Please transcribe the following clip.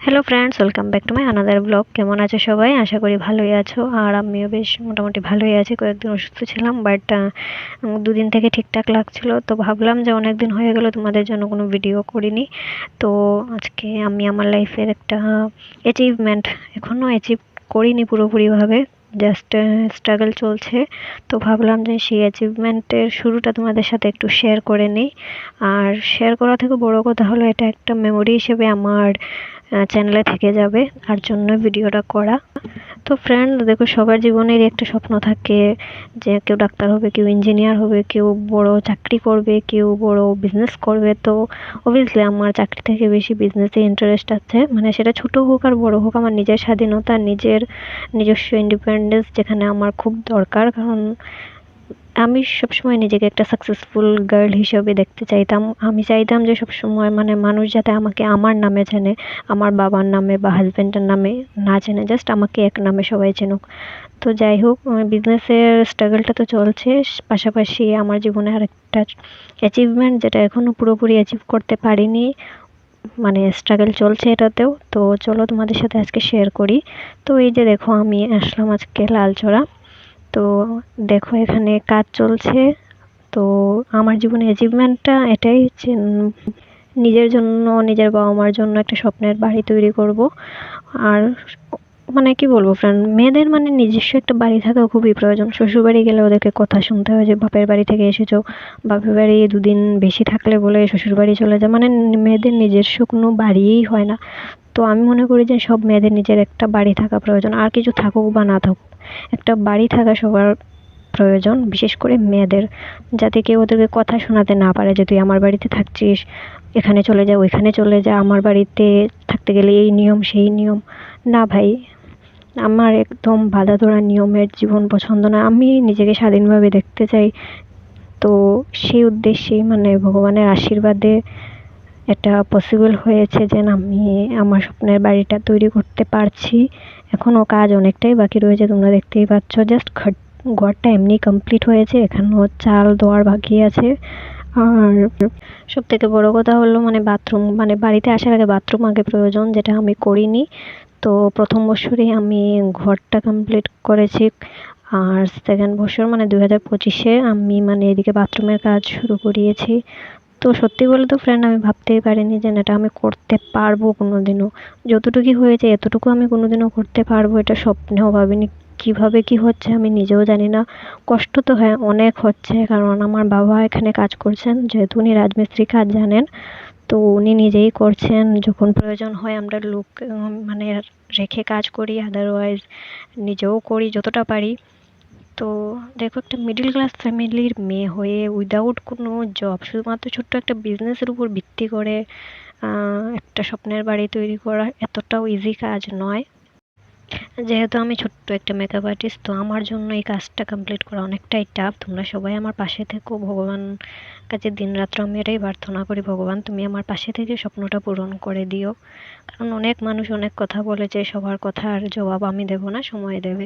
Hello friends, welcome back to my another blog. কেমন আছো সবাই? আশা করি ভালোই আছো। আর আমিও বেশ মোটামুটি ভালোই আছি। কয়েকদিন অসুস্থ ছিলাম, বাট দুদিন থেকে ঠিকঠাক লাগছিল। তো ভাবলাম যে অনেক দিন হয়ে গেল তোমাদের জন্য কোনো ভিডিও করিনি। তো আজকে আমি আমার লাইফের একটা অ্যাচিভমেন্ট এখনও অ্যাচিভ করিনি পুরোপুরিভাবে, জাস্ট স্ট্রাগল চলছে। তো ভাবলাম যে সেই অ্যাচিভমেন্টের শুরুটা তোমাদের সাথে একটু শেয়ার করে নিই। আর শেয়ার করা থেকে বড় কথা হলো, এটা একটা মেমোরি হিসেবে আমার চ্যানেলে থেকে যাবে, আর জন্য ভিডিওটা করা। তো ফ্রেন্ড দেখো, সবার জীবনেরই একটা স্বপ্ন থাকে যে কেউ ডাক্তার হবে, কেউ ইঞ্জিনিয়ার হবে, কেউ বড় চাকরি করবে, কেউ বড় বিজনেস করবে। তো অবভিয়াসলি আমার চাকরি থেকে বেশি বিজনেসে ইন্টারেস্ট আছে, মানে সেটা ছোট হোক আর বড় হোক, আমার নিজের স্বাধীনতা, নিজস্ব ইন্ডিপেন্ডেন্স যেখানে আমার খুব দরকার। কারণ আমি সবসময় নিজেকে একটা সাকসেসফুল গার্ল হিসেবে দেখতে চাইতাম। আমি চাইতাম যে সবসময় মানে মানুষ যাতে আমাকে আমার নামে চেনে, আমার বাবার নামে বা হাজব্যান্ডের নামে না চেনে, জাস্ট আমাকে এক নামে সবাই চেনুক। তো যাই হোক, বিজনেসের স্ট্রাগলটা তো চলছে, পাশাপাশি আমার জীবনে আরেকটা অ্যাচিভমেন্ট যেটা এখনও পুরোপুরি অ্যাচিভ করতে পারিনি, মানে স্ট্রাগল চলছে এটাতেও। তো চলো তোমাদের সাথে আজকে শেয়ার করি। তো এই যে দেখো, আমি আসলাম আজকে লালচড়া। তো দেখো, এখানে কাজ চলছে। তো আমার জীবনে অ্যাচিভমেন্টটা এটাই যে নিজের জন্য, নিজের বাবা মার জন্য একটা স্বপ্নের বাড়ি তৈরি করব। আর মানে কি বলবো ফ্রেন্ড, মেয়েদের মানে নিজস্ব একটা বাড়ি থাকা খুবই প্রয়োজন। শ্বশুরবাড়ি গেলে ওদেরকে কথা শুনতে হয় যে বাপের বাড়ি থেকে এসেছো, বাপের বাড়ি দুদিন বেশি থাকলে বলে শ্বশুরবাড়ি চলে যায়, মানে মেয়েদের নিজস্ব কোনো বাড়িই হয় না। তো আমি মনে করি যে সব মেয়েদের নিজের একটা বাড়ি থাকা প্রয়োজন, আর কিছু থাকুক বা না থাকুক, একটা বাড়ি থাকা সবার প্রয়োজন, বিশেষ করে মেয়েদের। যাতে কেউ ওদেরকে কথা শোনাতে না পারে যে তুই আমার বাড়িতে থাকছিস, এখানে চলে যা, ওইখানে চলে যা, আমার বাড়িতে থাকতে গেলে এই নিয়ম সেই নিয়ম। না ভাই, আমার একদম বাঁধা ধরা নিয়মের জীবন পছন্দ না। আমি নিজেকে স্বাধীনভাবে দেখতে চাই। তো সেই উদ্দেশ্যেই মানে ভগবানের আশীর্বাদে এটা পসিবল হয়েছে যে আমি আমার স্বপ্নের বাড়িটা তৈরি করতে পারছি। এখনও কাজ অনেকটাই বাকি রয়েছে, তোমরা দেখতেই পাচ্ছ। জাস্ট ঘরটা এমনি কমপ্লিট হয়েছে, এখনও চাল দেওয়ার বাকি আছে। আর সব থেকে বড় কথা হলো মানে বাথরুম, মানে বাড়িতে আসার আগে বাথরুম আগে প্রয়োজন, যেটা আমি করিনি। তো প্রথম বছরেই আমি ঘরটা কমপ্লিট করেছি। আর সেকেন্ড বছর মানে 2025-এ আমি মানে এদিকে বাথরুমের কাজ শুরু করিয়েছি। তো সত্যি বলে তো ফ্রেন্ড, আমি ভাবতেই পারিনি যে না, এটা আমি করতে পারবো কোনোদিনও। যতটুকু হয়েছে এতটুকু আমি কোনোদিনও করতে পারবো, এটা স্বপ্নেও ভাবিনি। কিভাবে কি হচ্ছে আমি নিজেও জানি না। কষ্ট তো হ্যাঁ অনেক হচ্ছে, কারণ আমার বাবা এখানে কাজ করছেন, যেহেতু উনি রাজমিস্ত্রি কাজ জানেন। তো উনি নিজেই করছেন, যখন প্রয়োজন হয় আমরা লোক মানে রেখে কাজ করি, আদারওয়াইজ নিজেও করি যতটা পারি। তো দেখো, একটা মিডল ক্লাস ফ্যামিলির মেয়ে হয়ে উইদাউট কোনো জব, শুধুমাত্র ছোট্ট একটা বিজনেসের উপর ভিত্তি করে একটা স্বপ্নের বাড়ি তৈরি করা এতটাও ইজি কাজ নয়। যেহেতু আমি ছোট্ট একটা মেকআপ আর্টিস্ট, তো আমার জন্য এই কাজটা কমপ্লিট করা অনেকটাই টাফ। তোমরা সবাই আমার পাশে থেকো, ভগবান কাছে দিনরাত্র আমি এটাই প্রার্থনা করি, ভগবান তুমি আমার পাশে থেকে স্বপ্নটা পূরণ করে দিও। কারণ অনেক মানুষ অনেক কথা বলেছে, সবার কথার জবাব আমি দেবো না, সময় দেবে।